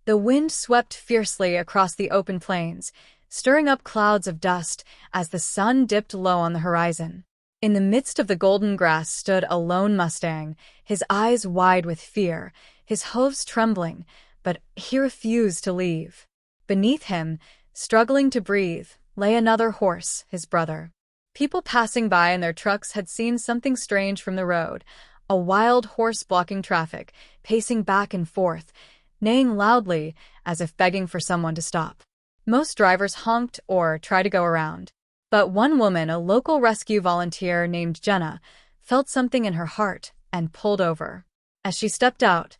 The wind swept fiercely across the open plains, stirring up clouds of dust as the sun dipped low on the horizon. In the midst of the golden grass stood a lone mustang, his eyes wide with fear, his hooves trembling, but he refused to leave. Beneath him, struggling to breathe, lay another horse, his brother. People passing by in their trucks had seen something strange from the road, a wild horse blocking traffic, pacing back and forth, neighing loudly as if begging for someone to stop. Most drivers honked or tried to go around. But one woman, a local rescue volunteer named Jenna, felt something in her heart and pulled over. As she stepped out,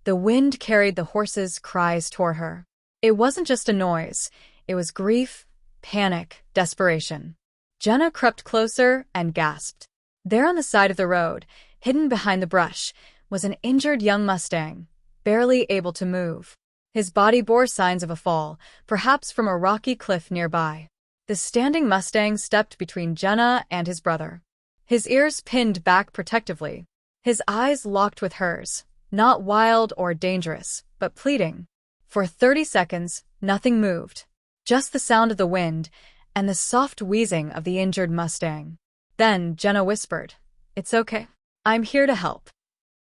the wind carried the horse's cries toward her. It wasn't just a noise, it was grief, panic, desperation. Jenna crept closer and gasped. There on the side of the road, hidden behind the brush, was an injured young mustang, barely able to move. His body bore signs of a fall, perhaps from a rocky cliff nearby. The standing mustang stepped between Jenna and his brother. His ears pinned back protectively. His eyes locked with hers, not wild or dangerous, but pleading. For 30 seconds, nothing moved. Just the sound of the wind and the soft wheezing of the injured mustang. Then Jenna whispered, "It's okay. I'm here to help."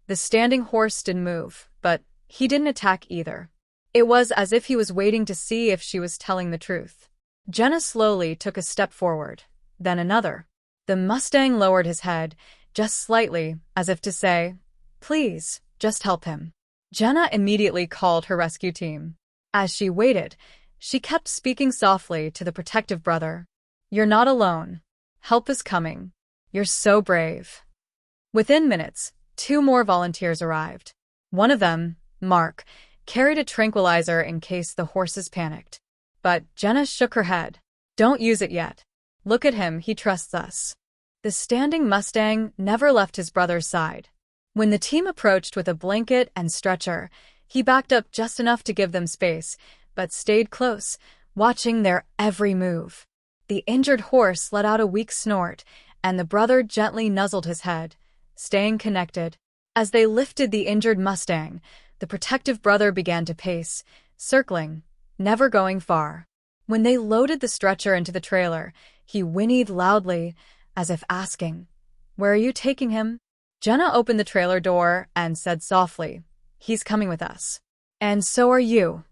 The standing horse didn't move, but he didn't attack either. It was as if he was waiting to see if she was telling the truth. Jenna slowly took a step forward, then another. The mustang lowered his head, just slightly, as if to say, "Please, just help him." Jenna immediately called her rescue team. As she waited, she kept speaking softly to the protective brother. "You're not alone. Help is coming. You're so brave." Within minutes, 2 more volunteers arrived. One of them, Mark, carried a tranquilizer in case the horses panicked. But Jenna shook her head. "Don't use it yet. Look at him, he trusts us." The standing mustang never left his brother's side. When the team approached with a blanket and stretcher, he backed up just enough to give them space, but stayed close, watching their every move. The injured horse let out a weak snort, and the brother gently nuzzled his head, staying connected. As they lifted the injured mustang, the protective brother began to pace, circling, never going far. When they loaded the stretcher into the trailer, he whinnied loudly, as if asking, "Where are you taking him?" Jenna opened the trailer door and said softly, "He's coming with us." "And so are you."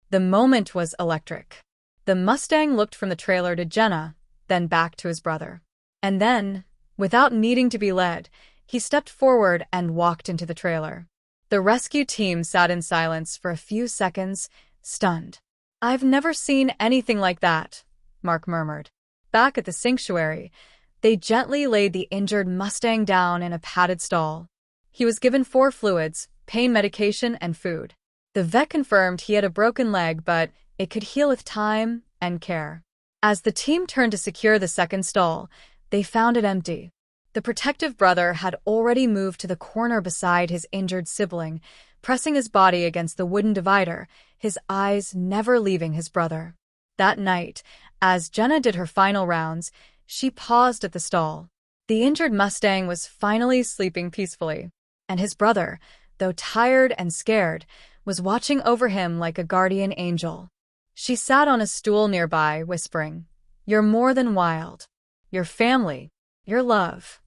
The moment was electric. The mustang looked from the trailer to Jenna, then back to his brother. And then, without needing to be led, he stepped forward and walked into the trailer. The rescue team sat in silence for a few seconds, stunned. "I've never seen anything like that," Mark murmured. Back at the sanctuary, they gently laid the injured mustang down in a padded stall. He was given 4 fluids, pain medication, and food. The vet confirmed he had a broken leg, but it could heal with time and care. As the team turned to secure the second stall, they found it empty. The protective brother had already moved to the corner beside his injured sibling, pressing his body against the wooden divider, his eyes never leaving his brother. That night, as Jenna did her final rounds, she paused at the stall. The injured mustang was finally sleeping peacefully, and his brother, though tired and scared, was watching over him like a guardian angel. She sat on a stool nearby, whispering, "You're more than wild. Your family, your love."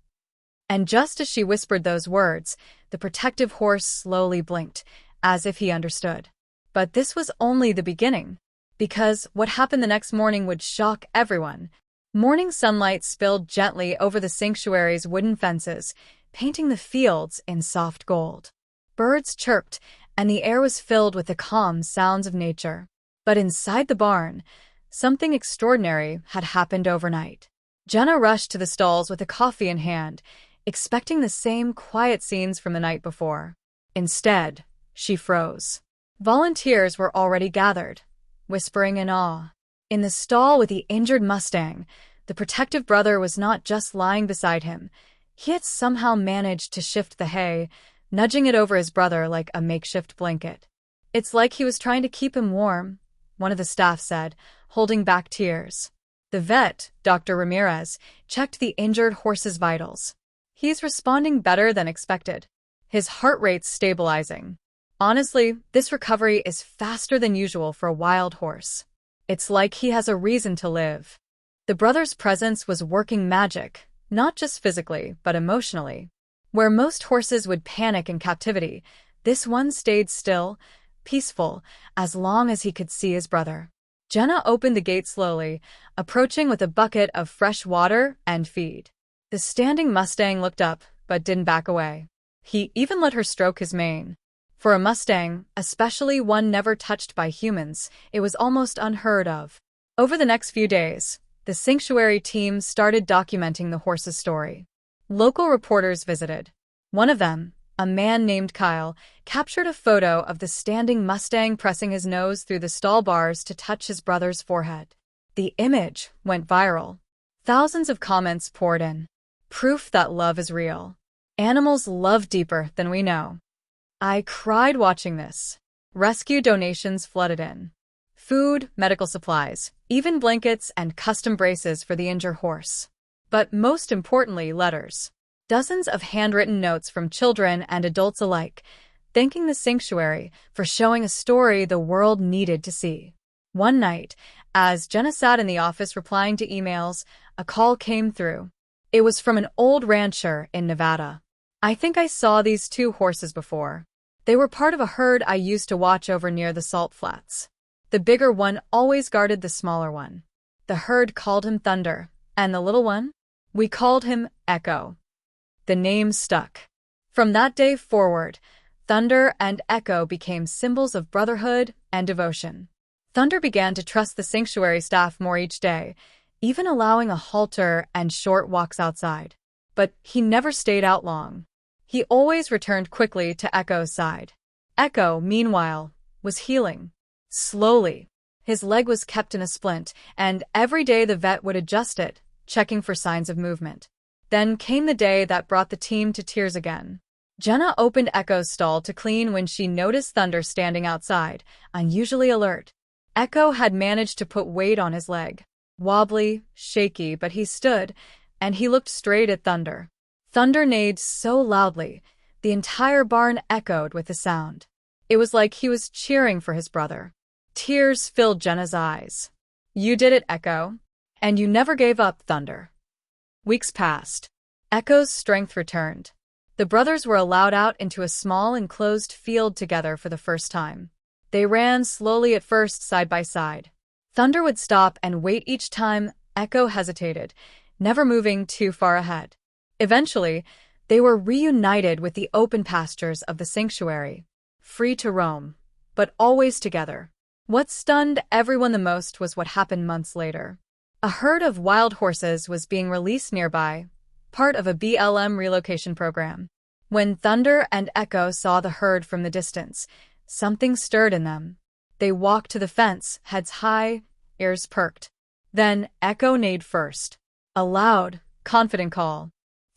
And just as she whispered those words, the protective horse slowly blinked, as if he understood. But this was only the beginning, because what happened the next morning would shock everyone. Morning sunlight spilled gently over the sanctuary's wooden fences, painting the fields in soft gold. Birds chirped, and the air was filled with the calm sounds of nature. But inside the barn, something extraordinary had happened overnight. Jenna rushed to the stalls with a coffee in hand, expecting the same quiet scenes from the night before. Instead, she froze. Volunteers were already gathered, whispering in awe. In the stall with the injured mustang, the protective brother was not just lying beside him. He had somehow managed to shift the hay, nudging it over his brother like a makeshift blanket. "It's like he was trying to keep him warm," one of the staff said, holding back tears. The vet, Dr. Ramirez, checked the injured horse's vitals. "He's responding better than expected. His heart rate's stabilizing. Honestly, this recovery is faster than usual for a wild horse. It's like he has a reason to live. The brothers' presence was working magic, not just physically, but emotionally. Where most horses would panic in captivity, this one stayed still, peaceful, as long as he could see his brother. Jenna opened the gate slowly, approaching with a bucket of fresh water and feed. The standing Mustang looked up, but didn't back away. He even let her stroke his mane. For a Mustang, especially one never touched by humans, it was almost unheard of. Over the next few days, the sanctuary team started documenting the horse's story. Local reporters visited. One of them, a man named Kyle, captured a photo of the standing Mustang pressing his nose through the stall bars to touch his brother's forehead. The image went viral. Thousands of comments poured in. Proof that love is real. Animals love deeper than we know. I cried watching this. Rescue donations flooded in. Food, medical supplies, even blankets and custom braces for the injured horse. But most importantly, letters. Dozens of handwritten notes from children and adults alike, thanking the sanctuary for showing a story the world needed to see. One night, as Jenna sat in the office replying to emails, a call came through. It was from an old rancher in Nevada. I think I saw these two horses before. They were part of a herd I used to watch over near the salt flats. The bigger one always guarded the smaller one. The herd called him Thunder, and the little one? We called him Echo. The name stuck. From that day forward, Thunder and Echo became symbols of brotherhood and devotion. Thunder began to trust the sanctuary staff more each day, even allowing a halter and short walks outside. But he never stayed out long. He always returned quickly to Echo's side. Echo, meanwhile, was healing. Slowly. His leg was kept in a splint, and every day the vet would adjust it, checking for signs of movement. Then came the day that brought the team to tears again. Jenna opened Echo's stall to clean when she noticed Thunder standing outside, unusually alert. Echo had managed to put weight on his leg. Wobbly, shaky, but he stood, and he looked straight at Thunder. Thunder neighed so loudly, the entire barn echoed with the sound. It was like he was cheering for his brother. Tears filled Jenna's eyes. You did it, Echo. And you never gave up, Thunder. Weeks passed. Echo's strength returned. The brothers were allowed out into a small enclosed field together for the first time. They ran slowly at first, side by side. Thunder would stop and wait each time Echo hesitated, never moving too far ahead. Eventually, they were reunited with the open pastures of the sanctuary, free to roam, but always together. What stunned everyone the most was what happened months later. A herd of wild horses was being released nearby, part of a BLM relocation program. When Thunder and Echo saw the herd from the distance, something stirred in them. They walked to the fence, heads high, ears perked. Then Echo neighed first. A loud, confident call.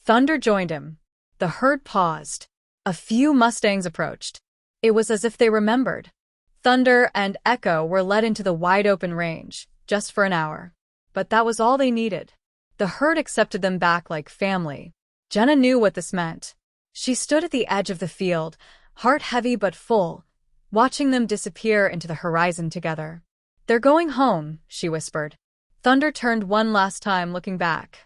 Thunder joined him. The herd paused. A few Mustangs approached. It was as if they remembered. Thunder and Echo were led into the wide-open range, just for an hour. But that was all they needed. The herd accepted them back like family. Jenna knew what this meant. She stood at the edge of the field, heart heavy but full, watching them disappear into the horizon together. They're going home, she whispered. Thunder turned one last time, looking back.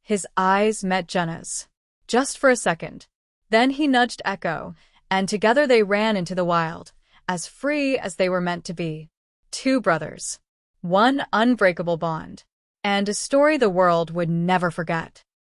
His eyes met Jenna's. Just for a second. Then he nudged Echo, and together they ran into the wild, as free as they were meant to be. Two brothers. One unbreakable bond. And a story the world would never forget.